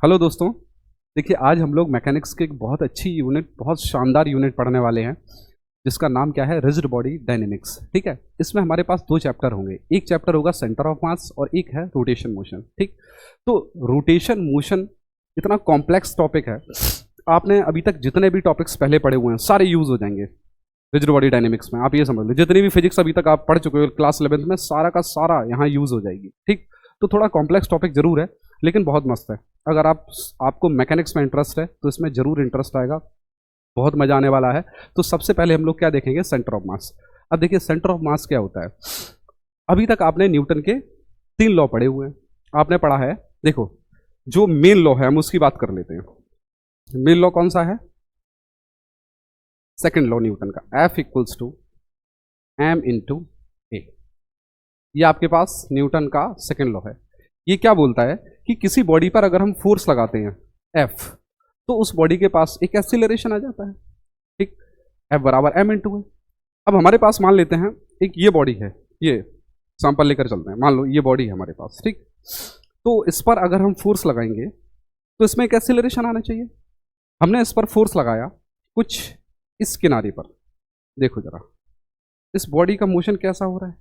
Hello दोस्तों। देखिए, आज हम लोग मैकेनिक्स के एक बहुत अच्छी यूनिट, बहुत शानदार यूनिट पढ़ने वाले हैं, जिसका नाम क्या है, रिजिड बॉडी डायनेमिक्स। ठीक है, इसमें हमारे पास दो चैप्टर होंगे। एक चैप्टर होगा सेंटर ऑफ मास और एक है रोटेशन मोशन। ठीक, तो रोटेशन मोशन इतना कॉम्प्लेक्स टॉपिक है, आपने अभी तक जितने भी टॉपिक्स पहले पढ़े हुए हैं सारे यूज हो जाएंगे रिजिड बॉडी डायनेमिक्स में। आप ये समझ लो, जितनी भी फिजिक्स अभी तक आप पढ़ चुके हो क्लास 11th में, सारा का सारा यहाँ यूज हो जाएगी। ठीक, तो थोड़ा कॉम्प्लेक्स टॉपिक जरूर है, लेकिन बहुत मस्त है। अगर आपको मैकेनिक्स में इंटरेस्ट है तो इसमें जरूर इंटरेस्ट आएगा, बहुत मजा आने वाला है। तो सबसे पहले हम लोग क्या देखेंगे, सेंटर ऑफ मास। अब देखिए, सेंटर ऑफ मास क्या होता है। अभी तक आपने न्यूटन के 3 लॉ पढ़े हुए हैं, आपने पढ़ा है। देखो, जो मेन लॉ है हम उसकी बात कर लेते हैं। मेन लॉ कौन सा है? सेकेंड लॉ न्यूटन का, F equals to m into A. ये आपके पास न्यूटन का सेकेंड लॉ है। ये क्या बोलता है कि किसी बॉडी पर अगर हम फोर्स लगाते हैं F, तो उस बॉडी के पास एक एक्सीलरेशन आ जाता है। ठीक, F बराबर m इंटू है। अब हमारे पास मान लेते हैं एक ये बॉडी है, ये सैंपल लेकर चलते हैं। मान लो ये बॉडी है हमारे पास। ठीक, तो इस पर अगर हम फोर्स लगाएंगे तो इसमें एक एक्सीलरेशन आना चाहिए। हमने इस पर फोर्स लगाया कुछ इस किनारे पर। देखो जरा, इस बॉडी का मोशन कैसा हो रहा है?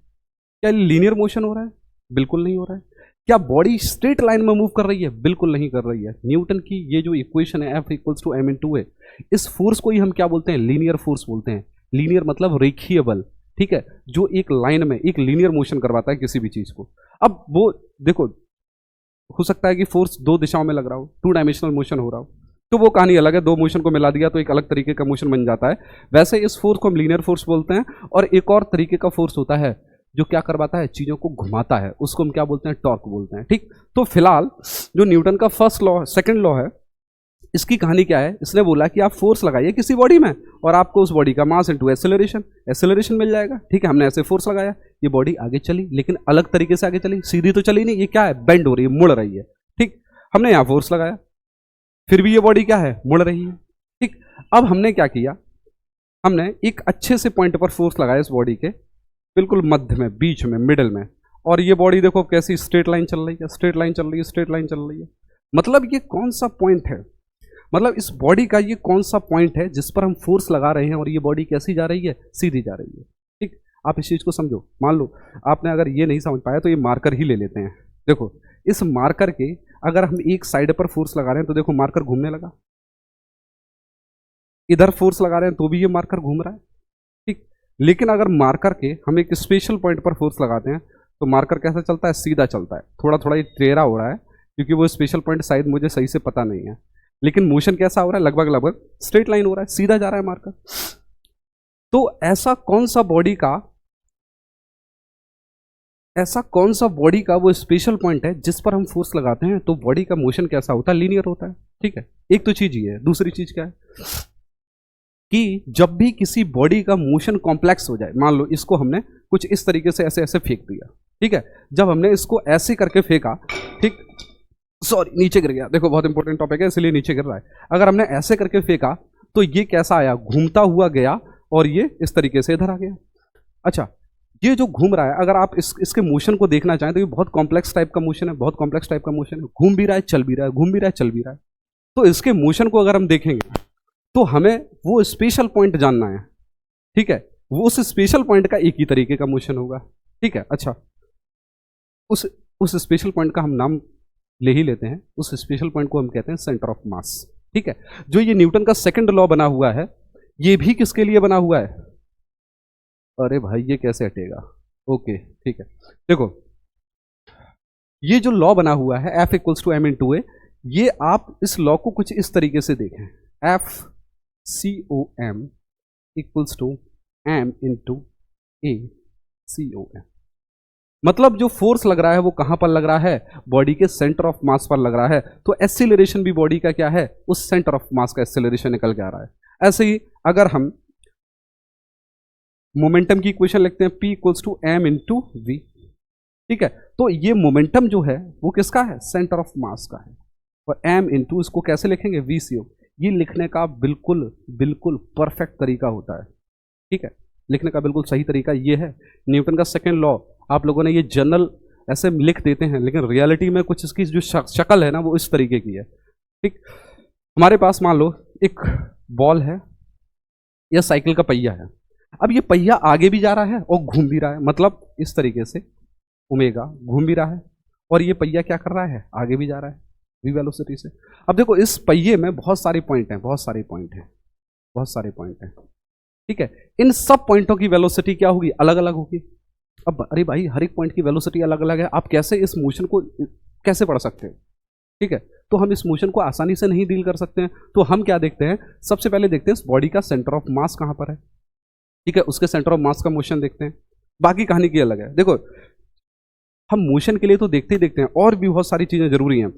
क्या लीनियर मोशन हो रहा है? बिल्कुल नहीं हो रहा है। क्या बॉडी स्ट्रेट लाइन में मूव कर रही है? बिल्कुल नहीं कर रही है। न्यूटन की ये जो इक्वेशन है F equals to m into A, इस फोर्स को ही हम क्या बोलते हैं? लीनियर फोर्स बोलते हैं। लीनियर मतलब रेखीय बल। ठीक है, जो एक लाइन में एक लीनियर मोशन करवाता है किसी भी चीज को। अब वो देखो, हो सकता है कि फोर्स 2 दिशाओं में लग रहा हो, 2 डायमेंशनल मोशन हो रहा हो, तो वो कहानी अलग है। 2 मोशन को मिला दिया तो एक अलग तरीके का मोशन बन जाता है। वैसे इस फोर्स को हम लीनियर फोर्स बोलते हैं। और एक और तरीके का फोर्स होता है जो क्या करवाता है, चीजों को घुमाता है, उसको हम क्या बोलते हैं? टॉर्क बोलते हैं। ठीक, तो फिलहाल जो न्यूटन का फर्स्ट लॉ, सेकंड लॉ है, इसकी कहानी क्या है? इसने बोला कि आप फोर्स लगाइए किसी बॉडी में और आपको उस बॉडी का मास इंटू एक्सेलरेशन मिल जाएगा। ठीक है, हमने ऐसे फोर्स लगाया, ये बॉडी आगे चली, लेकिन अलग तरीके से आगे चली, सीधी तो चली नहीं। ये क्या है? बेंड हो रही है, मुड़ रही है। ठीक, हमने यहाँ फोर्स लगाया, फिर भी ये बॉडी क्या है? मुड़ रही है। ठीक, अब हमने क्या किया, हमने एक अच्छे से पॉइंट पर फोर्स लगाया इस बॉडी के बिल्कुल मध्य में, बीच में, मिडिल में, और ये बॉडी देखो कैसी स्ट्रेट लाइन चल रही है, स्ट्रेट लाइन चल रही है, स्ट्रेट लाइन चल रही है। मतलब ये कौन सा पॉइंट है? मतलब इस बॉडी का ये कौन सा पॉइंट है जिस पर हम फोर्स लगा रहे हैं और ये बॉडी कैसी जा रही है? सीधी जा रही है। ठीक, आप इस चीज को समझो। मान लो आपने अगर ये नहीं समझ पाया तो ये मार्कर ही ले लेते हैं। देखो, इस मार्कर के अगर हम एक साइड पर फोर्स लगा रहे हैं तो देखो मार्कर घूमने लगा, इधर फोर्स लगा रहे हैं तो भी ये मार्कर घूम रहा है। ठीक, लेकिन अगर मार्कर के हम एक स्पेशल पॉइंट पर फोर्स लगाते हैं तो मार्कर कैसा चलता है? सीधा चलता है। थोड़ा थोड़ा ये टेढ़ा हो रहा है क्योंकि वो स्पेशल पॉइंट शायद मुझे सही से पता नहीं है, लेकिन मोशन कैसा हो रहा है? लगभग लगभग स्ट्रेट लाइन हो रहा है, सीधा जा रहा है मार्कर। तो ऐसा कौन सा बॉडी का वो स्पेशल पॉइंट है जिस पर हम फोर्स लगाते हैं तो बॉडी का मोशन कैसा होता है? लीनियर होता है। ठीक है, एक तो चीज ये है। दूसरी चीज क्या है कि जब भी किसी बॉडी का मोशन कॉम्प्लेक्स हो जाए, मान लो इसको हमने कुछ इस तरीके से ऐसे ऐसे फेंक दिया। ठीक है, जब हमने इसको ऐसे करके फेंका, ठीक, सॉरी नीचे गिर गया, देखो बहुत इंपॉर्टेंट टॉपिक है इसलिए नीचे गिर रहा है। अगर हमने ऐसे करके फेंका तो ये कैसा आया? घूमता हुआ गया और ये इस तरीके से इधर आ गया। अच्छा, ये जो घूम रहा है, अगर आप इसके मोशन को देखना चाहें तो ये बहुत कॉम्प्लेक्स टाइप का मोशन है, बहुत कॉम्प्लेक्स टाइप का मोशन है। घूम भी रहा है, चल भी रहा है, घूम भी रहा है, चल भी रहा है। तो इसके मोशन को अगर हम देखेंगे तो हमें वो स्पेशल पॉइंट जानना है। ठीक है, वो उस स्पेशल पॉइंट का एक ही तरीके का मोशन होगा। ठीक है, अच्छा, उस स्पेशल पॉइंट का हम नाम ले ही लेते हैं। उस स्पेशल पॉइंट को हम कहते हैं सेंटर ऑफ मास। ठीक है, जो ये न्यूटन का सेकंड लॉ बना हुआ है, ये भी किसके लिए बना हुआ है? अरे भाई ये कैसे हटेगा? ओके, ठीक है, देखो ये जो लॉ बना हुआ है F equals to m into A, ये आप इस लॉ को कुछ इस तरीके से देखें, F COM equals to m into a COM। मतलब जो फोर्स लग रहा है वो कहां पर लग रहा है? बॉडी के सेंटर ऑफ मास पर लग रहा है। तो एक्सीलरेशन भी बॉडी का क्या है? उस सेंटर ऑफ मास का एक्सीलरेशन निकल के आ रहा है। ऐसे ही अगर हम मोमेंटम की इक्वेशन लिखते हैं, P equals to m into v. ठीक है, तो ये मोमेंटम जो है वो किसका है? सेंटर ऑफ मास का है। और m इंटू इसको कैसे लिखेंगे? VCO। ये लिखने का बिल्कुल बिल्कुल परफेक्ट तरीका होता है। ठीक है, लिखने का बिल्कुल सही तरीका ये है। न्यूटन का सेकेंड लॉ आप लोगों ने ये जनरल ऐसे लिख देते हैं, लेकिन रियलिटी में कुछ इसकी जो शक्ल है ना वो इस तरीके की है। ठीक, हमारे पास मान लो एक बॉल है या साइकिल का पहिया है। अब ये पहिया आगे भी जा रहा है और घूम भी रहा है, मतलब इस तरीके से ओमेगा घूम भी रहा है और ये पहिया क्या कर रहा है, आगे भी जा रहा है v वेलोसिटी से। अब देखो इस पहिए में बहुत सारे पॉइंट हैं, बहुत सारे पॉइंट हैं, बहुत सारे पॉइंट हैं, ठीक है। इन सब पॉइंटों की वेलोसिटी क्या होगी, अलग अलग होगी। अब अरे भाई हर एक पॉइंट की वेलोसिटी अलग अलग है, आप कैसे इस मोशन को कैसे पढ़ सकते हैं, ठीक है। तो हम इस मोशन को आसानी से नहीं डील कर सकते हैं, तो हम क्या देखते हैं, सबसे पहले देखते हैं इस बॉडी का सेंटर ऑफ मास कहाँ पर है, ठीक है, उसके सेंटर ऑफ मास का मोशन देखते हैं। बाकी कहानी की अलग है। देखो हम मोशन के लिए तो देखते ही देखते हैं, और भी बहुत सारी चीजें जरूरी हैं।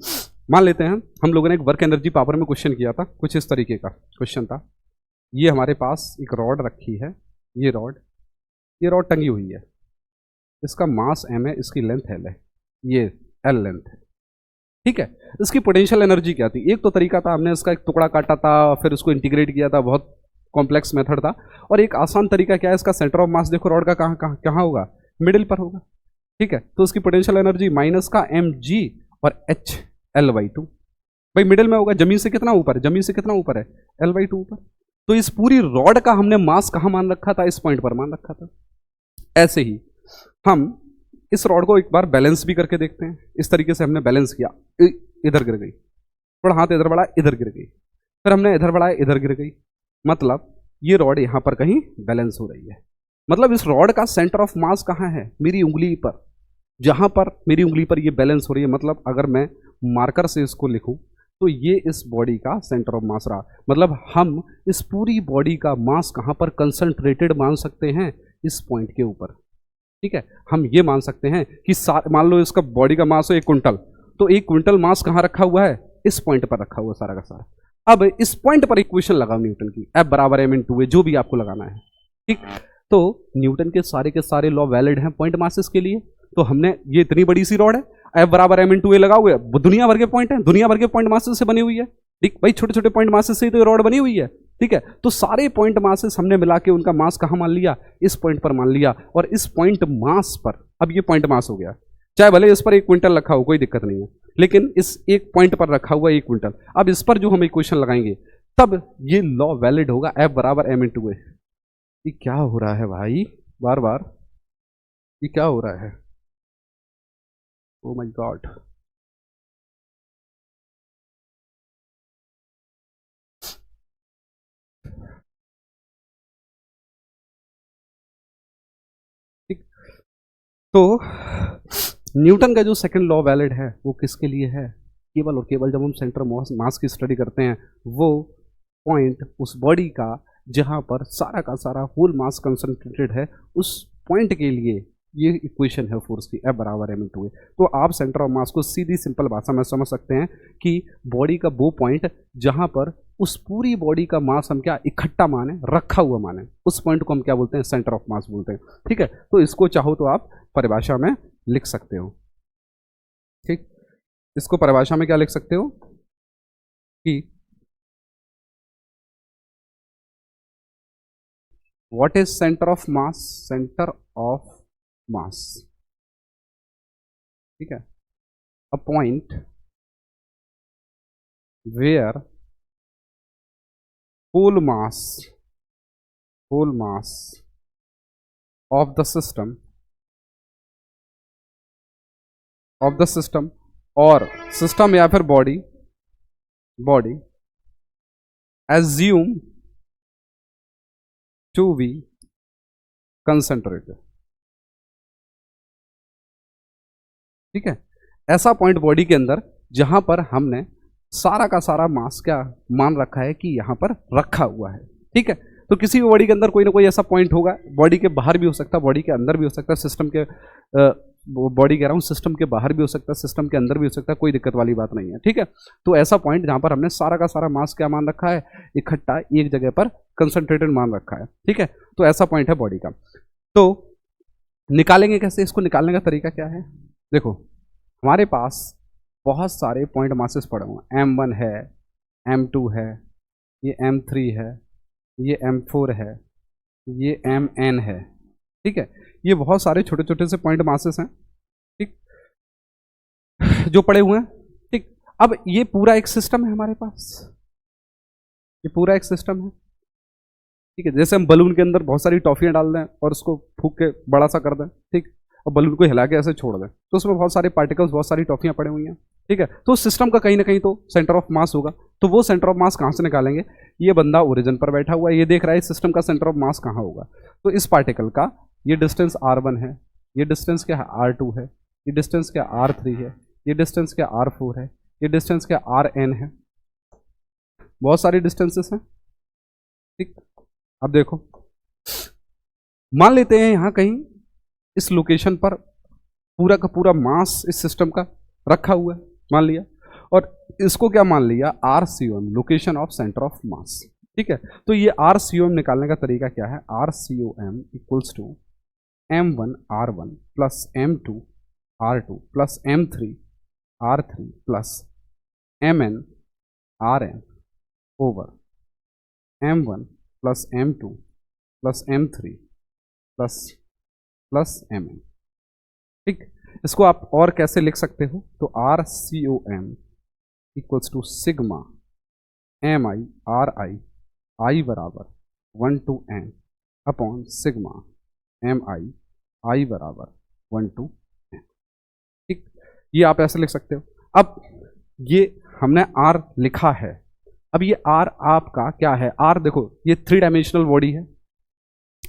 मान लेते हैं हम लोगों ने एक वर्क एनर्जी पावर में क्वेश्चन किया था, कुछ इस तरीके का क्वेश्चन था। ये हमारे पास एक रॉड रखी है, ये रॉड टंगी हुई है, इसका मास m है, इसकी लेंथ l है, ये l लेंथ है, ठीक है। इसकी पोटेंशियल एनर्जी क्या थी, एक तो तरीका था हमने इसका एक टुकड़ा काटा था फिर उसको इंटीग्रेट किया था, बहुत कॉम्प्लेक्स मेथड था। और एक आसान तरीका क्या है, इसका सेंटर ऑफ मास देखो रॉड का कहाँ कहाँ कहाँ होगा, मिडिल पर होगा, ठीक है। तो उसकी पोटेंशियल एनर्जी माइनस का mg और h l/2, भाई मिडिल में होगा, जमीन से कितना ऊपर है, जमीन से कितना ऊपर है, l/2 ऊपर। तो इस पूरी रॉड का हमने मास कहाँ मान रखा था, इस पॉइंट पर मान रखा था। ऐसे ही हम इस रॉड को एक बार बैलेंस भी करके देखते हैं। इस तरीके से हमने बैलेंस किया, इधर गिर गई, थोड़ा हाथ इधर बढ़ाया, इधर गिर गई, फिर हमने इधर बढ़ाया, इधर गिर गई, मतलब ये रॉड यहां पर कहीं बैलेंस हो रही है। मतलब इस रॉड का सेंटर ऑफ मास कहाँ है, मेरी उंगली पर, जहां पर मेरी उंगली पर ये बैलेंस हो रही है। मतलब अगर मैं मार्कर से इसको लिखूं तो ये इस बॉडी का सेंटर ऑफ मास रहा। मतलब हम इस पूरी बॉडी का मास कहां पर कंसंट्रेटेड मान सकते हैं, इस पॉइंट के ऊपर, ठीक है। हम ये मान सकते हैं कि मान लो इसका बॉडी का मास हो 1 क्विंटल, तो 1 क्विंटल मास कहाँ रखा हुआ है, इस पॉइंट पर रखा हुआ है सारा का सारा। अब इस पॉइंट पर इक्वेशन लगाओ न्यूटन की, F बराबर m/a, जो भी आपको लगाना है, ठीक। तो न्यूटन के सारे लॉ वैलिड हैं पॉइंट मासेस के लिए। तो हमने ये इतनी बड़ी सी रॉड है, F बराबर m/a लगा हुआ है, दुनिया भर के पॉइंट है, दुनिया भर के पॉइंट मासेस से बनी हुई है, ठीक भाई, छोटे छोटे पॉइंट मासेस से ही तो ये रॉड बनी हुई है, ठीक है। तो सारे पॉइंट मासेस हमने मिला के उनका मास कहाँ मान लिया, इस पॉइंट पर मान लिया। और इस पॉइंट मास पर, अब ये पॉइंट मास हो गया, चाहे भले इस पर 1 क्विंटल रखा हो, कोई दिक्कत नहीं है, लेकिन इस एक पॉइंट पर रखा हुआ 1 क्विंटल। अब इस पर जो हम इक्वेशन लगाएंगे तब ये लॉ वैलिड होगा, F बराबर m/a। ये क्या हो रहा है भाई, बार बार ये क्या हो रहा है, ओ माय गॉड। ठीक, तो न्यूटन का जो सेकंड लॉ वैलिड है वो किसके लिए है, केवल और केवल जब हम सेंटर मास की स्टडी करते हैं, वो पॉइंट उस बॉडी का जहां पर सारा का सारा होल मास कंसंट्रेटेड है, उस पॉइंट के लिए ये इक्वेशन है फोर्स की, F बराबर m/a। तो आप सेंटर ऑफ मास को सीधी सिंपल भाषा में समझ सकते हैं कि बॉडी का वो पॉइंट जहां पर उस पूरी बॉडी का मास हम क्या इकट्ठा माने, रखा हुआ माने, उस पॉइंट को हम क्या बोलते हैं, सेंटर ऑफ मास बोलते हैं, ठीक है। तो इसको चाहो तो आप परिभाषा में लिख सकते हो, ठीक। इसको परिभाषा में क्या लिख सकते हो कि what is centre of mass, centre of mass, ठीक है, a point where whole mass of the system और सिस्टम या फिर body assume to be concentrated, ठीक है। ऐसा पॉइंट बॉडी के अंदर जहां पर हमने सारा का सारा मास क्या मान रखा है कि यहां पर रखा हुआ है, ठीक है। तो किसी भी बॉडी के अंदर कोई ना कोई ऐसा पॉइंट होगा, बॉडी के बाहर भी हो सकता है, बॉडी के अंदर भी हो सकता है, सिस्टम के बॉडी कह रहा हूँ, सिस्टम के बाहर भी हो सकता है, सिस्टम के अंदर भी हो सकता है, कोई दिक्कत वाली बात नहीं है, ठीक है। तो ऐसा पॉइंट जहां पर हमने सारा का सारा मास क्या मान रखा है, इकट्ठा एक जगह पर कंसंट्रेटेड मान रखा है, ठीक है। तो ऐसा पॉइंट है बॉडी का। तो निकालेंगे कैसे, इसको निकालने का तरीका क्या है, देखो हमारे पास बहुत सारे पॉइंट मासेस पड़े हुए हैं, m1 है, m2 है, ये m3 है, ये m4 है, ये mn है, ठीक है। ये बहुत सारे छोटे छोटे से पॉइंट मासेस हैं, ठीक, जो पड़े हुए हैं, ठीक। अब ये पूरा एक सिस्टम है हमारे पास, ये पूरा एक सिस्टम है, ठीक है। जैसे हम बलून के अंदर बहुत सारी टॉफियां डाल दें और उसको फूक के बड़ा सा कर दें, ठीक, और बलून को हिला के ऐसे छोड़ दें, तो उसमें बहुत सारे पार्टिकल्स, बहुत सारी टॉफियां पड़ी हुई हैं, ठीक है। तो सिस्टम का कहीं ना कहीं तो सेंटर ऑफ मास होगा, तो वो सेंटर ऑफ मास कहाँ से निकालेंगे? ये बंदा ओरिजिन पर बैठा हुआ है, ये देख रहा है सिस्टम का सेंटर ऑफ मास कहाँ होगा, तो इस पार्टिकल का ये डिस्टेंस r1 है, ये डिस्टेंस क्या है r2 है, ये डिस्टेंस क्या r3 है, ये डिस्टेंस क्या r4 है, ये डिस्टेंस क्या rn है, बहुत सारी डिस्टेंसेस हैं, ठीक। अब देखो, मान लेते हैं यहां कहीं इस लोकेशन पर पूरा का पूरा मास इस सिस्टम का रखा हुआ है, मान लिया, और इसको क्या मान लिया? RCOM, location of centre of mass, ठीक है। तो ये RCOM निकालने का तरीका क्या है? RCOM equals to M1 R1 plus M2 R2 plus M3 R3 plus MN RN over M1 plus M2 plus M3 plus MN, ठीक। इसको आप और कैसे लिख सकते हो? तो RCOM equals to sigma MI RI I बराबर 1 to N upon sigma MI I बराबर 1 to N, ठीक। ये आप ऐसे लिख सकते हो। अब ये हमने R लिखा है, अब ये R आपका क्या है? R देखो, ये 3 डायमेंशनल बॉडी है,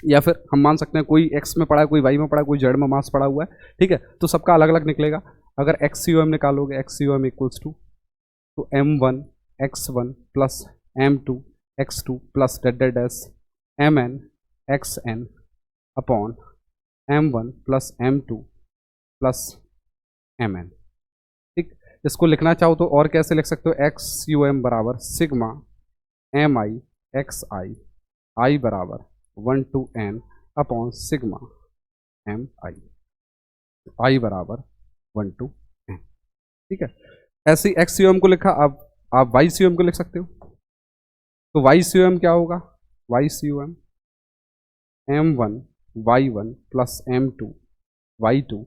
या फिर हम मान सकते हैं कोई x में पड़ा है, कोई y में पड़ा है, कोई z में मास पड़ा हुआ है, ठीक है। तो सबका अलग अलग निकलेगा। अगर XCOM निकालोगे, XCOM equals to M1 x1 plus M2 x2 plus dash MN xn upon M1 plus M2 plus MN, ठीक। इसको लिखना चाहो तो और कैसे लिख सकते हो? XCOM बराबर सिग्मा MI XI I बराबर 1 to N upon sigma MI I बराबर 1 to N, ठीक है। ऐसे XCOM को लिखा, अब आप YCOM को लिख सकते हो। तो YCOM क्या होगा? YCOM M1 Y1 plus M2 Y2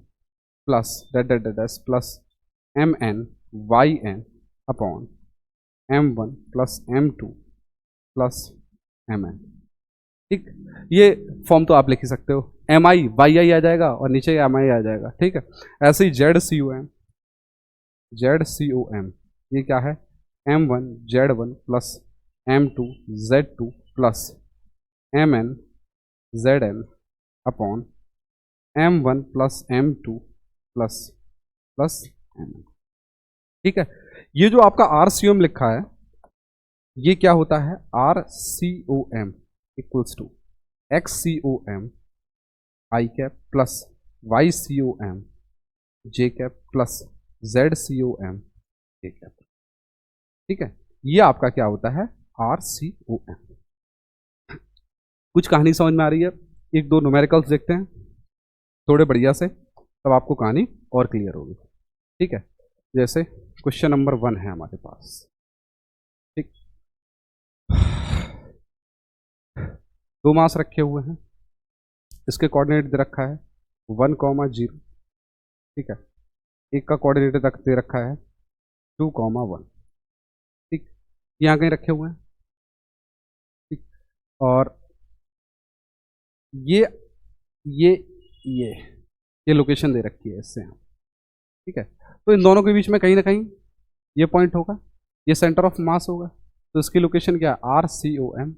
plus dash plus MN YN upon M1 plus M2 plus MN, ठीक। ये फॉर्म तो आप लिख ही सकते हो, MI YI आ जाएगा और नीचे MI आ जाएगा, ठीक है। ऐसे ही ZCOM ये क्या है? M1 Z1 plus M2 Z2 plus MN ZN upon M1 plus M2 plus MN, ठीक है। ये जो आपका RCOM लिखा है, ये क्या होता है? RCOM equals to XCOM I cap plus YCOM J cap plus ZCOM K cap, ठीक है। ये आपका क्या होता है? RCOM। कुछ कहानी समझ में आ रही है? एक दो न्यूमेरिकल्स देखते हैं थोड़े बढ़िया से, तब आपको कहानी और क्लियर होगी, ठीक है। जैसे क्वेश्चन नंबर 1 है हमारे पास, ठीक। 2 मास रखे हुए हैं, इसके कोऑर्डिनेट दे रखा है 1, 0, ठीक है। एक का कोऑर्डिनेट दे रखा है 2, 1, ठीक। यहाँ कहीं रखे हुए हैं, ठीक। और ये ये ये ये लोकेशन दे रखी है इससे, ठीक है। तो इन दोनों के बीच में कहीं ना कहीं ये पॉइंट होगा, ये सेंटर ऑफ मास होगा, तो इसकी लोकेशन क्या है? RCOM।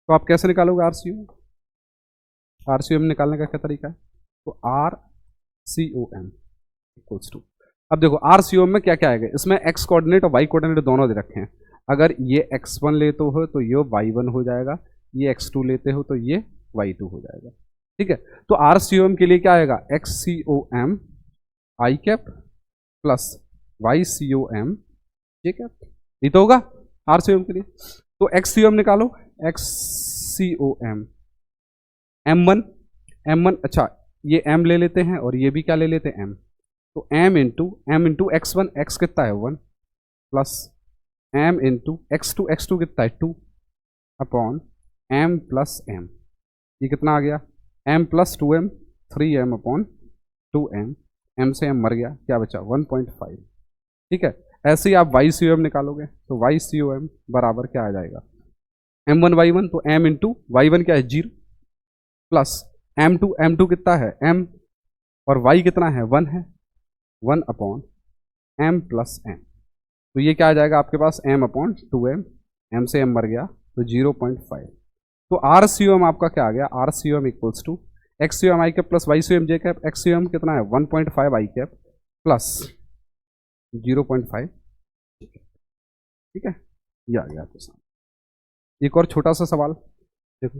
तो आप कैसे निकालोगे RCOM? RCOM निकालने का क्या तरीका है? तो RCOM इक्वल्स टू, अब देखो RCOM में क्या क्या आएगा, इसमें x कोऑर्डिनेट और y कोऑर्डिनेट दोनों दे रखे हैं। अगर ये x1 लेते हो तो ये y1 हो जाएगा, ये x2 लेते हो तो ये y2 हो जाएगा, ठीक है। तो RCOM के लिए क्या आएगा? XCOM I cap plus YCOM J cap, ये तो होगा RCOM के लिए। तो XCOM निकालो, XCOM M1, अच्छा ये M ले लेते हैं और ये भी क्या ले लेते हैं? M। तो M इंटू X1, X कितना है 1, प्लस M इंटू X2 कितना है 2 अपॉन M प्लस M, ये कितना आ गया? M plus 2M 3M upon 2M, M से M मर गया, क्या बचा? 1.5, ठीक है। ऐसे ही आप वाई सी ओ एम निकालोगे तो वाई सी ओ एम बराबर क्या आ जाएगा, m1y1 तो m इंटू वाई वन क्या है 0 प्लस m2 कितना है m और y कितना है 1 है 1 अपॉन m प्लस m, तो ये क्या आ जाएगा आपके पास m अपॉन 2m, m से m मर गया तो 0.5, तो आर सी ओ एम आपका क्या आ गया, R C O M equals to X C O M I cap plus Y C O M J cap, X C O M कितना है 1.5 आई कैप प्लस 0.5, ठीक है, ये आ गया आपके सामने। एक और छोटा सा सवाल देखो,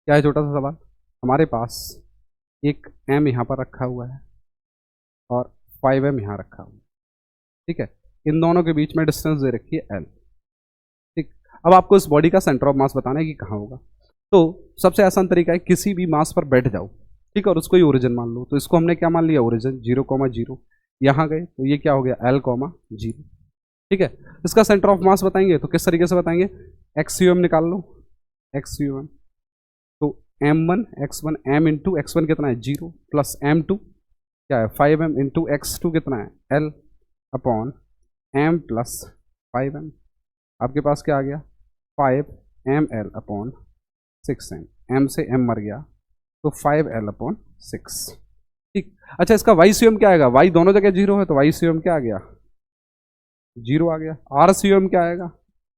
क्या है छोटा सा सवाल, हमारे पास एक m यहाँ पर रखा हुआ है और 5m यहाँ रखा हुआ है, ठीक है, इन दोनों के बीच में डिस्टेंस दे रखी है l, ठीक। अब आपको इस बॉडी का सेंटर ऑफ मास बताना है कि कहाँ होगा, तो सबसे आसान तरीका है किसी भी मास पर बैठ जाओ, ठीक है, और उसको ही ओरिजिन मान लो, तो इसको हमने क्या मान लिया ओरिजिन 0,0, यहाँ गए तो ये क्या हो गया l,0, ठीक है। इसका सेंटर ऑफ मास बताएंगे तो किस तरीके से बताएंगे, एक्स-यू-एम निकाल लो, एक्स-यू-एम तो m1 x1 m into x1 कितना है 0 प्लस m2 क्या है 5m इंटू x2 कितना है l upon m plus 5m, आपके पास क्या आ गया 5ml अपॉन 6m, m से m मर गया तो 5l अपॉन 6, ठीक। अच्छा इसका वाई सी एम क्या आएगा, वाई दोनों जगह 0 है तो वाई सी एम क्या आ गया 0 आ गया, आर सी एम क्या आएगा,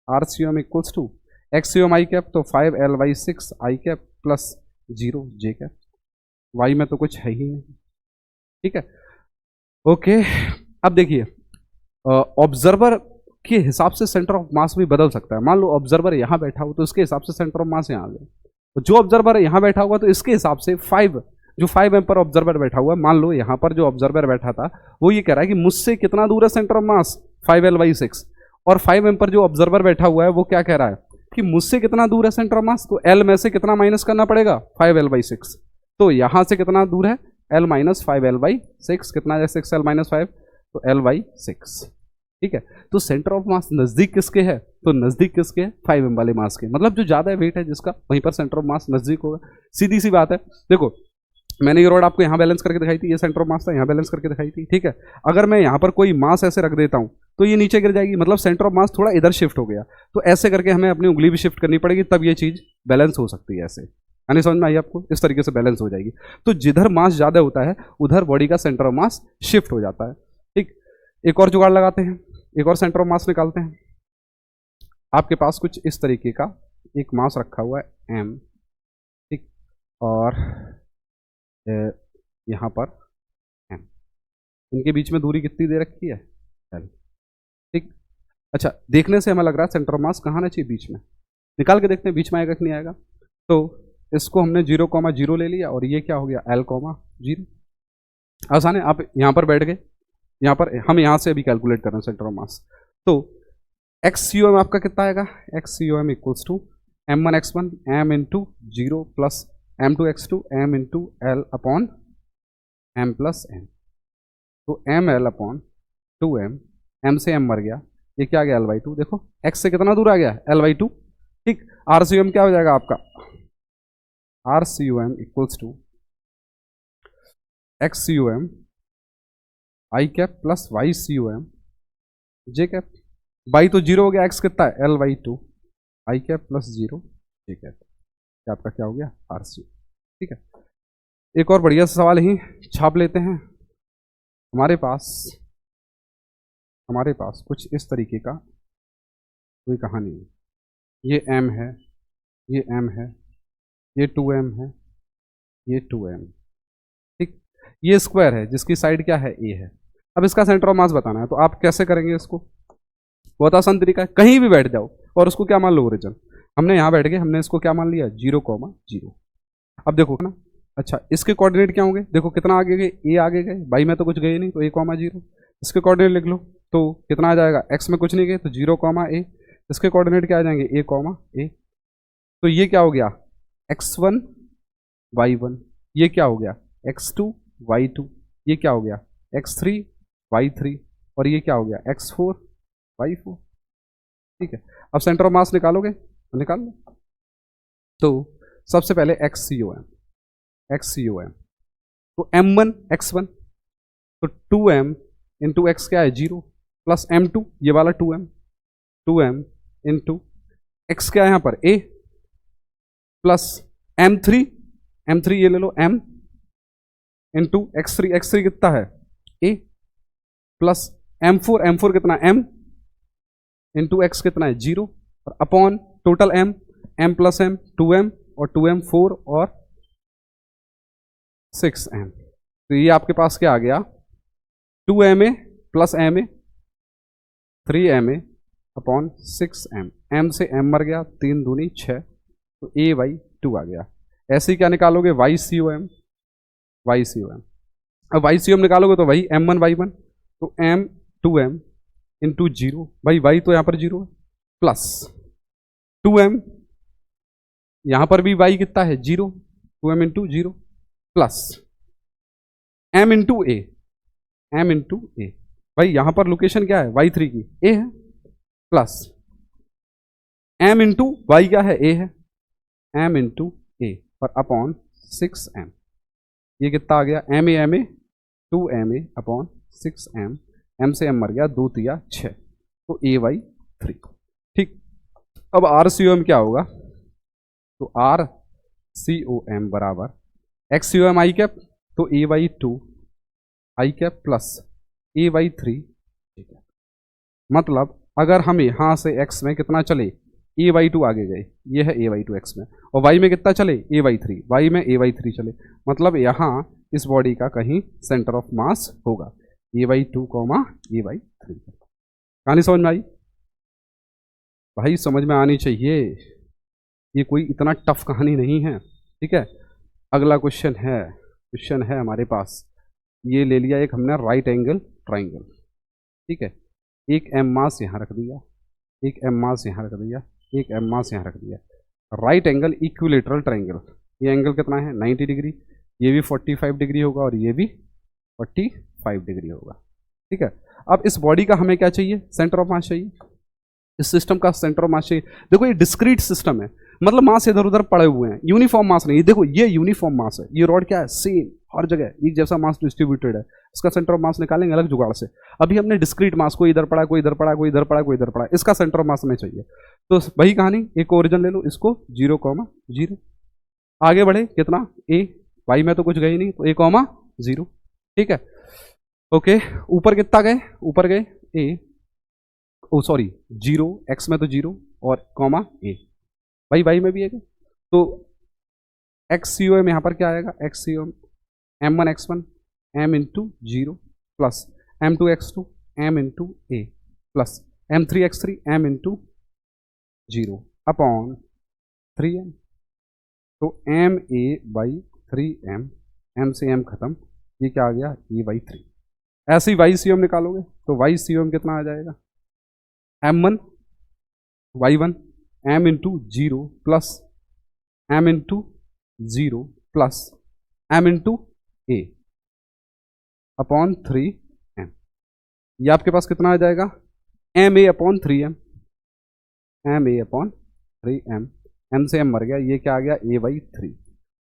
R C M equals to X C M I cap तो 5l/6 I cap plus 0 J cap, Y में तो कुछ है ही नहीं, ठीक है, ओके। अब देखिए ऑब्जर्वर के हिसाब से सेंटर ऑफ मास भी बदल सकता है, मान लो ऑब्जर्वर यहाँ बैठा हो तो इसके हिसाब से सेंटर ऑफ मास यहाँ आ गया, तो जो ऑब्जर्वर यहाँ बैठा हुआ तो इसके हिसाब से 5 पर ऑब्जर्वर बैठा हुआ है, मान लो यहाँ पर जो ऑब्जर्वर बैठा था वो ये कह रहा है कि मुझसे कितना दूर है सेंटर ऑफ मास 5l/6, और 5m पर जो ऑब्जर्वर बैठा हुआ है वो क्या कह रहा है कि मुझसे कितना दूर है सेंटर ऑफ मास, तो l में से कितना माइनस करना पड़ेगा 5l/6, तो यहाँ से कितना दूर है l माइनस 5l/6, कितना है 6l-5 तो l/6, ठीक है। तो सेंटर ऑफ मास नजदीक किसके है, तो नजदीक किसके है 5m वाले मास के, मतलब जो ज्यादा वेट है जिसका वहीं पर सेंटर ऑफ मास नजदीक होगा, सीधी सी बात है। देखो मैंने ये रोड आपको यहाँ बैलेंस करके दिखाई थी, ये सेंटर ऑफ मास था, यहाँ बैलेंस करके दिखाई थी, ठीक है। अगर मैं यहाँ पर कोई मास ऐसे रख देता हूँ तो ये नीचे गिर जाएगी, मतलब सेंटर ऑफ मास थोड़ा इधर शिफ्ट हो गया, तो ऐसे करके हमें अपनी उंगली भी शिफ्ट करनी पड़ेगी तब ये चीज बैलेंस हो सकती है, ऐसे यानी समझ में आई आपको, इस तरीके से बैलेंस हो जाएगी। तो जिधर मास ज्यादा होता है उधर बॉडी का सेंटर ऑफ मास शिफ्ट हो जाता है, ठीक। एक और जुगाड़ लगाते हैं, एक और सेंटर ऑफ मास निकालते हैं। आपके पास कुछ इस तरीके का एक मास रखा हुआ है m, ठीक, और यहाँ पर m, इनके बीच में दूरी कितनी दे रखी है l, ठीक। अच्छा देखने से हमें लग रहा है सेंटर ऑफ मास कहाँ आना चाहिए, बीच में, निकाल के देखते हैं बीच में आएगा कि नहीं आएगा। तो इसको हमने 0,0 ले लिया और ये क्या हो गया l,0, आसान है। आप यहाँ पर बैठ गए, यहाँ पर हम यहाँ से अभी कैलकुलेट कर रहे हैं सेंटर ऑफ मास, तो एक्स-यू-एम आपका कितना आएगा, X U M equals to m1 x1 m into 0 plus m2 x2 m into l upon m plus m, तो ml अपॉन 2m, m से m मर गया, ये क्या आ गया l/2, देखो x से कितना दूर आ गया l/2, ठीक। RCUM क्या हो जाएगा आपका, RCUM equals to XCUM I cap plus YCUM J cap, Y तो 0 हो गया, x कितना है l/2 I cap plus 0 J cap, आपका क्या हो गया RCUM, ठीक है। एक और बढ़िया सा सवाल ही छाप लेते हैं। हमारे पास कुछ इस तरीके का कोई कहानी है, ये m है, ये m है, ये 2m है, ये 2m, ठीक। ये स्क्वायर है जिसकी साइड क्या है a है। अब इसका सेंटर ऑफ मास बताना है, तो आप कैसे करेंगे इसको, बहुत आसान तरीका है, कहीं भी बैठ जाओ और उसको क्या मान लो ओरिजिन, हमने यहाँ बैठ गए, हमने इसको क्या मान लिया 0,0। अब देखो ना, अच्छा इसके कोऑर्डिनेट क्या होंगे, देखो कितना आगे गए, a आगे गए, बाई में तो कुछ गए नहीं तो a,0, इसके कोऑर्डिनेट लिख लो, तो कितना आ जाएगा, x में कुछ नहीं गए तो 0,a, इसके कोऑर्डिनेट क्या आ जाएंगे a,a, तो ये क्या हो गया x1 y1, ये क्या हो गया x2 y2, ये क्या हो गया x3 y3, और ये क्या हो गया x4 y4, ठीक है। अब सेंटर ऑफ मास निकालोगे तो निकाल लो, तो सबसे पहले XCOM तो m1 x1 तो 2m इंटू एक्स क्या है 0 प्लस m2 ये वाला 2m इंटू एक्स क्या है यहाँ पर a प्लस m3 ये ले लो m इंटू x3 कितना है a प्लस m4 कितना m इंटू x कितना है 0 और upon total m plus m 2m और 2m 4 और 6m। तो ये आपके पास क्या आ गया 2ma plus ma 3ma upon 6m, m से m मर गया 3 दूनी 6 तो a/2 आ गया। ऐसे ही क्या निकालोगे YCOM अब YCOM निकालोगे तो वही m1 y1 तो m 2m इंटू 0 भाई y तो यहाँ पर 0 है प्लस 2m यहाँ पर भी y कितना है 0 2m into 0 plus m into a भाई यहाँ पर लोकेशन क्या है y3 की a है प्लस m इंटू y क्या है a है m इंटू a और अपॉन 6m ये कितना आ गया ma 2ma upon 6m m से m मर गया 2 3 6 तो a/3। ठीक, अब RCOM क्या होगा तो RCOM बराबर XCOM i कैप तो a/2 i cap plus a/3। ठीक है, मतलब अगर हम यहाँ से x में कितना चले a/2 आगे गए ये है a/2 x में और y में कितना चले a/3 y में a/3 चले मतलब यहाँ इस बॉडी का कहीं सेंटर ऑफ मास होगा a/2 a/3। कहानी समझ में आई भाई? समझ में आनी चाहिए, ये कोई इतना टफ कहानी नहीं है। ठीक है, अगला क्वेश्चन है हमारे पास, ये ले लिया एक हमने राइट एंगल ट्राइंगल। ठीक है, एक m मास यहाँ रख दिया, एक m मास यहाँ रख दिया, एक m मास यहाँ रख दिया। राइट एंगल इक्विलेटरल ट्राइंगल, ये एंगल कितना है 90 डिग्री, ये भी 45 डिग्री होगा और ये भी 45 डिग्री होगा। ठीक है, अब इस बॉडी का हमें क्या चाहिए सेंटर ऑफ मास चाहिए, इस सिस्टम का सेंटर ऑफ मास चाहिए। देखो ये डिस्क्रीट सिस्टम है, मतलब मास इधर उधर पड़े हुए हैं, यूनिफॉर्म मास नहीं। देखो ये यूनिफॉर्म मास है, ये रॉड क्या है सेम हर जगह एक जैसा मास डिस्ट्रीब्यूटेड है। इसका सेंटर ऑफ मास निकालेंगे अलग जुगाड़ से। अभी हमने डिस्क्रीट मास को इधर पड़ा, कोई इधर पड़ा, कोई इधर पड़ा, कोई इधर पड़ा, इसका सेंटर ऑफ मास हमें चाहिए। तो वही कहानी, एक ओरिजिन ले लो, इसको 0,0 आगे बढ़े कितना a, y में तो कुछ गई नहीं तो a,0। ठीक है, ओके, ऊपर कितना गए, ऊपर गए a, ओ सॉरी 0, x में तो 0 और कॉमा a, भाई y में भी है तो XCOM यहाँ पर क्या आएगा XCOM m1 x1 m into 0 plus m2 x2 m into a plus m3 x3 m into 0 upon 3m तो ma/3m, m से m खत्म, ये क्या आ गया a/3। ऐसे ही YCOM निकालोगे तो YCOM कितना आ जाएगा m1 y1 m into 0 plus m into 0 plus m into a upon 3m। ये आपके पास कितना आ जाएगा ma upon 3m, ma upon 3m, m से m मर गया, ये क्या आ गया a/3।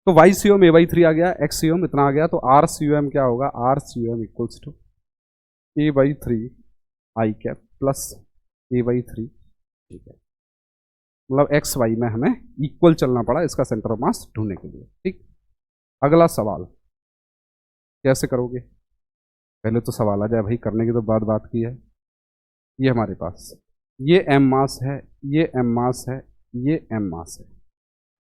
तो YCOM a/3 आ गया, XCOM इतना आ गया, तो RCOM क्या होगा RCOM equals to a/3 i cap plus a/3। ठीक है, मतलब एक्स वाई में हमें इक्वल चलना पड़ा इसका सेंटर ऑफ मास ढूंढने के लिए। ठीक, अगला सवाल कैसे करोगे, पहले तो सवाल आ जाए भाई, करने की तो बात की है। ये हमारे पास ये m मास है, ये m मास है, ये m मास है,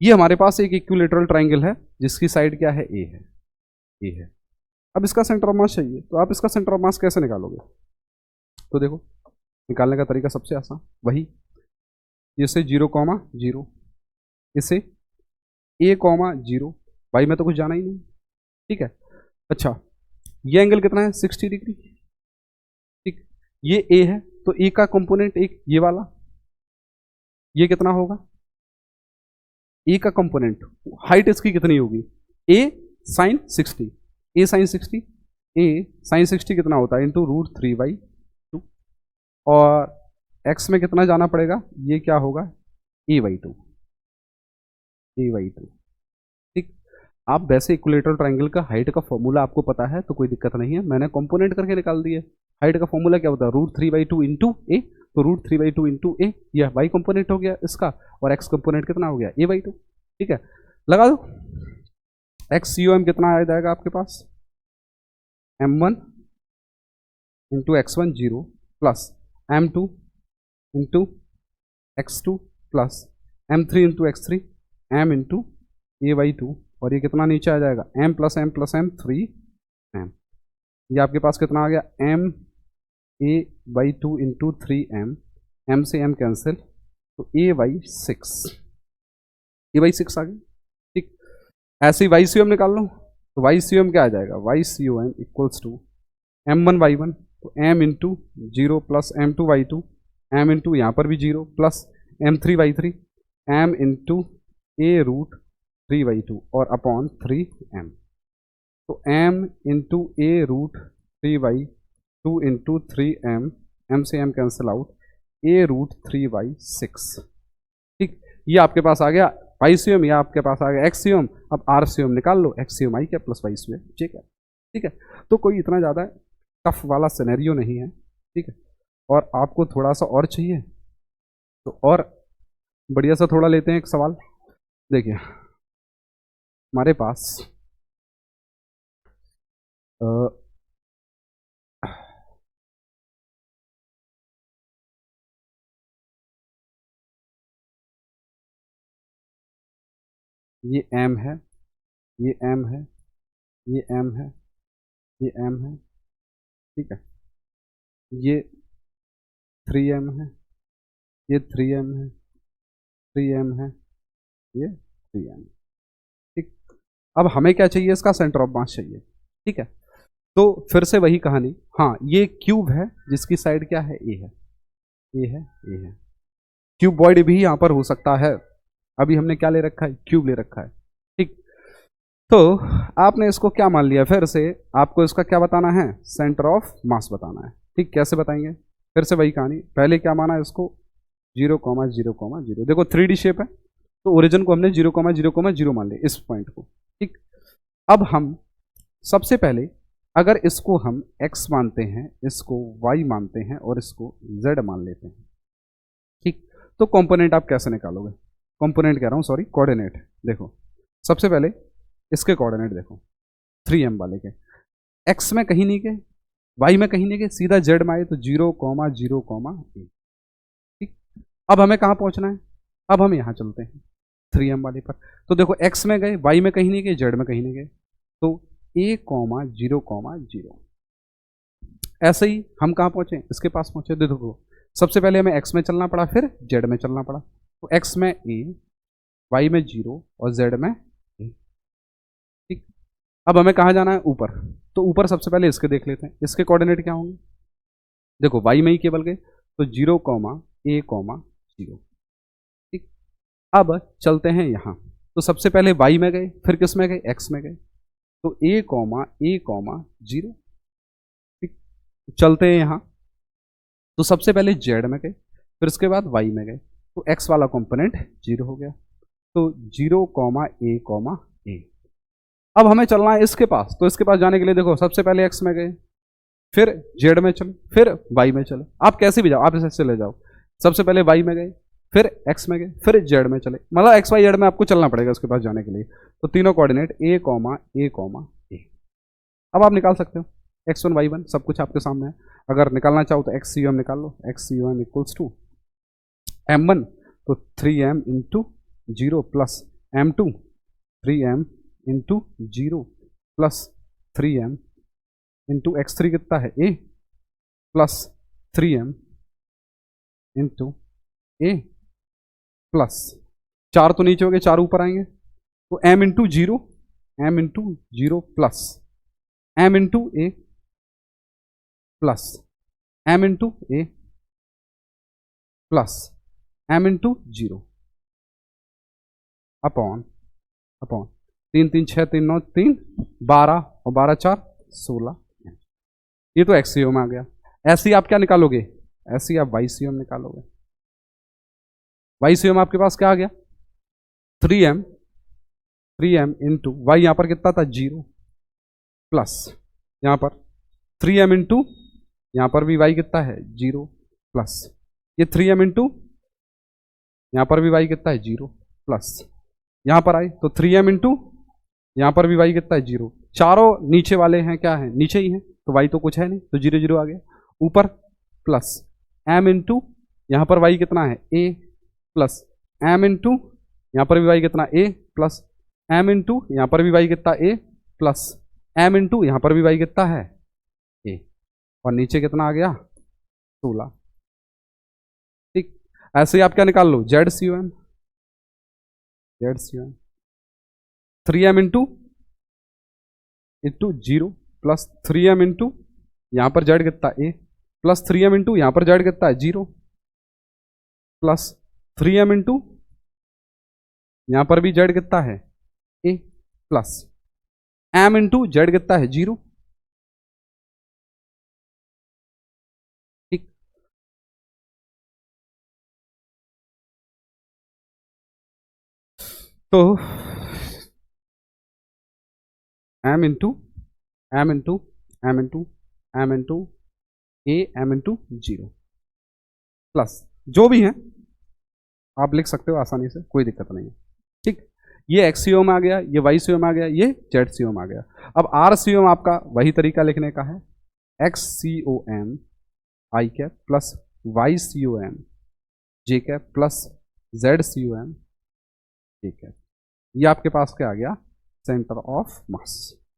ये हमारे पास एक इक्विलेटरल ट्राइंगल है जिसकी साइड क्या है a है। अब इसका सेंटर ऑफ मास चाहिए, तो आप इसका सेंटर ऑफ मास कैसे निकालोगे? तो देखो निकालने का तरीका सबसे आसान वही, जैसे 0,0 इसे a,0 y में तो कुछ जाना ही नहीं। ठीक है, अच्छा ये एंगल कितना है 60 डिग्री। ठीक, ये a है तो a का कंपोनेंट एक ये वाला, ये कितना होगा a का कंपोनेंट, हाइट इसकी कितनी होगी a sin 60, a sin 60, a sin 60 कितना होता है इंटू √3/2 और x में कितना जाना पड़ेगा, ये क्या होगा a/2। ठीक, आप वैसे इक्विलेटरल ट्रायंगल का हाइट का फॉर्मूला आपको पता है तो कोई दिक्कत नहीं है, मैंने कंपोनेंट करके निकाल दिए। हाइट का फॉर्मूला क्या होता है, √3/2 इंटू ए। तो √3/2 इंटू ए, यह वाई कंपोनेंट हो गया इसका, और एक्स कंपोनेंट कितना हो गया, a/2। ठीक है, लगा दो। XCOM कितना आ जाएगा आपके पास, m1 into x1 0 plus m2 into x2 plus m3 into x3 m into a/2, और ये कितना नीचे आ जाएगा, m plus m plus m 3m। ये आपके पास कितना आ गया, m a/2 into 3m, m से m कैंसिल, तो a/6, a/6 आ गया। ठीक, ऐसे ही YCOM निकाल लो, तो YCOM क्या आ जाएगा, YCOM इक्वल्स टू m1/1, तो m into 0 plus m2/2, m into यहाँ पर भी 0 plus m3/3, m into a√3/2 और अपॉन 3m। तो m into a√3/2 into 3m, m से m कैंसिल आउट, a√3/6। ठीक, ये आपके पास आ गया YCOM, या आपके पास आ गया XCOM। अब RCOM निकाल लो, XCOM आई क्या प्लस YCOM। ठीक है, ठीक है, तो कोई इतना ज़्यादा टफ वाला सिनेरियो नहीं है। ठीक है, और आपको थोड़ा सा और चाहिए तो और बढ़िया सा थोड़ा लेते हैं एक सवाल। देखिए हमारे पास ये m है, ये m है, ये m है, ये m है। ठीक है, ये 3m है, ये 3m है, 3m है, ये 3m। ठीक, अब हमें क्या चाहिए, इसका सेंटर ऑफ मास चाहिए। ठीक है, तो फिर से वही कहानी, हाँ ये क्यूब है जिसकी साइड क्या है, ए है, ए है, ए है। क्यूबॉइड भी यहां पर हो सकता है, अभी हमने क्या ले रखा है, क्यूब ले रखा है। ठीक, तो आपने इसको क्या मान लिया, फिर से आपको इसका क्या बताना है, सेंटर ऑफ मास बताना है। ठीक, कैसे बताएंगे, फिर से वही कहानी, पहले क्या माना इसको 0,0,0। देखो 3D शेप है, तो ओरिजिन को हमने 0,0,0 मान लिया इस पॉइंट को। ठीक, अब हम सबसे पहले अगर इसको हम x मानते हैं, इसको y मानते हैं और इसको z मान लेते हैं। ठीक, तो कंपोनेंट आप कैसे निकालोगे, कंपोनेंट कह रहा हूं सॉरी, कोऑर्डिनेट। देखो सबसे पहले इसके कोऑर्डिनेट देखो, 3m वाले के, x में कहीं नहीं गए, y में कहीं नहीं गए, सीधा z में आए, तो 0,0,a। ठीक, अब हमें कहाँ पहुंचना है, अब हम यहाँ चलते हैं 3m वाले पर। तो देखो x में गए, y में कहीं नहीं गए, z में कहीं नहीं गए, तो a,0,0। ऐसे ही हम कहाँ पहुंचे, इसके पास पहुंचे। देखो सबसे पहले हमें x में चलना पड़ा, फिर z में चलना पड़ा, तो x में a, y में 0 और z में a। ठीक, अब हमें कहाँ जाना है, ऊपर। तो ऊपर सबसे पहले इसके देख लेते हैं, इसके कोऑर्डिनेट क्या होंगे। देखो y में ही केवल गए, तो 0,a,0। ठीक, अब चलते हैं यहाँ, तो सबसे पहले y में गए, फिर किस में गए, x में गए, तो a,a,0। ठीक, चलते हैं यहाँ, तो सबसे पहले z में गए, फिर उसके बाद y में गए, तो x वाला कंपोनेंट 0 हो गया, तो 0,a,a। अब हमें चलना है इसके पास, तो इसके पास जाने के लिए देखो सबसे पहले x में गए, फिर z में चले, फिर y में चले। आप कैसे भी जाओ, आप इसे चले जाओ, सबसे पहले y में गए, फिर x में गए, फिर z में चले, मतलब x y z में आपको चलना पड़ेगा उसके पास जाने के लिए। तो तीनों कोऑर्डिनेट a,a,a। अब आप निकाल सकते हो x1 y1, सब कुछ आपके सामने है। अगर निकालना चाहो तो XCOM निकाल लो, XCOM इक्वल्स टू m1 तो 3m into 0 plus m2 3m into 0 plus 3m into x3 कितना है, a plus 3m into a plus 4 तो नीचे हो गए, 4 ऊपर आएंगे, तो m into 0 plus m into a plus m into a plus m into 0 upon 3 3 6 3 9 3 12 और 12 4 16। ये तो XCOM आ गया। ऐसे ही आप क्या निकालोगे, ऐसे ही आप YCOM निकालोगे। YCOM आपके पास क्या आ गया, 3m इंटू y, यहां पर कितना था 0 प्लस यहां पर 3m इंटू यहाँ पर भी y कितना है 0 प्लस ये 3m इंटू यहाँ पर भी y कितना है 0 प्लस यहाँ पर आए तो 3m इंटू यहाँ पर भी y कितना है 0। चारों नीचे वाले हैं क्या है नीचे ही हैं तो y तो कुछ है नहीं तो 0 0 आ गया। ऊपर प्लस m इंटू यहाँ पर y कितना है a प्लस m इंटू यहाँ पर भी y कितना a प्लस m इंटू यहाँ पर भी y कितना a प्लस m इंटू यहाँ पर भी y कितना है a और नीचे कितना आ गया 16। ठीक, ऐसे ही आप क्या निकाल लो ZCOM 3m into 0 plus 3m into यहाँ पर z कितना a प्लस 3m इंटू यहाँ पर z कितना है 0 प्लस 3m इंटू यहाँ पर भी z कितना है a plus m into z कितना है 0। ठीक, तो m into m into m into m into a m into 0 plus जो भी है आप लिख सकते हो आसानी से, कोई दिक्कत नहीं है। ठीक, ये XCOM आ गया, ये YCOM आ गया, ये ZCOM आ गया। अब RCOM आपका वही तरीका लिखने का है, XCOM I cap plus YCOM J cap plus ZCOM J cap. ये आपके पास क्या आ गया सेंटर ऑफ मास।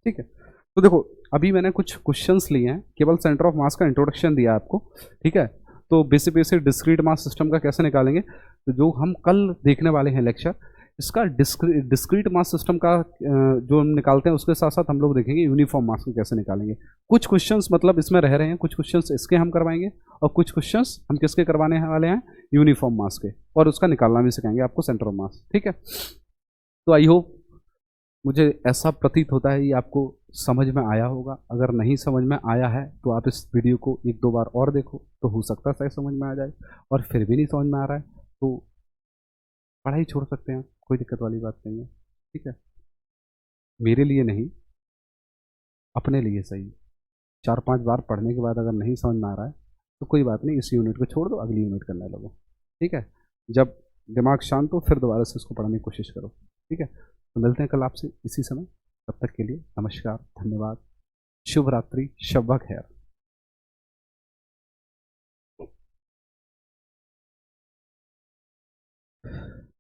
ठीक है, तो देखो अभी मैंने कुछ क्वेश्चंस लिए हैं, केवल सेंटर ऑफ मास का इंट्रोडक्शन दिया है आपको। ठीक है, तो बेसिक डिस्क्रीट मास सिस्टम का कैसे निकालेंगे, तो जो हम कल देखने वाले हैं लेक्चर, इसका डिस्क्रीट मास सिस्टम का जो हम निकालते हैं उसके साथ साथ हम लोग देखेंगे यूनिफॉर्म मास को कैसे निकालेंगे। कुछ क्वेश्चंस मतलब इसमें रह रहे हैं, कुछ क्वेश्चंस इसके हम करवाएंगे और कुछ क्वेश्चंस हम किसके करवाने वाले हैं यूनिफॉर्म मास के, और उसका निकालना भी सिखाएंगे आपको सेंटर ऑफ मास। ठीक है, तो आई होप, मुझे ऐसा प्रतीत होता है ये आपको समझ में आया होगा। अगर नहीं समझ में आया है तो आप इस वीडियो को एक दो बार और देखो, तो हो सकता है शायद समझ में आ जाए, और फिर भी नहीं समझ में आ रहा है तो पढ़ाई छोड़ सकते हैं, कोई दिक्कत वाली बात नहीं है। ठीक है, मेरे लिए नहीं, अपने लिए सही। 4-5 बार पढ़ने के बाद अगर नहीं समझ में आ रहा है तो कोई बात नहीं, इस यूनिट को छोड़ दो, अगली यूनिट करने लगो। ठीक है, जब दिमाग शांत हो फिर दोबारा से इसको पढ़ने की कोशिश करो। ठीक है, तो मिलते हैं कल आपसे इसी समय, तब तक के लिए नमस्कार, धन्यवाद, शुभ रात्रि, शब्बा खैर।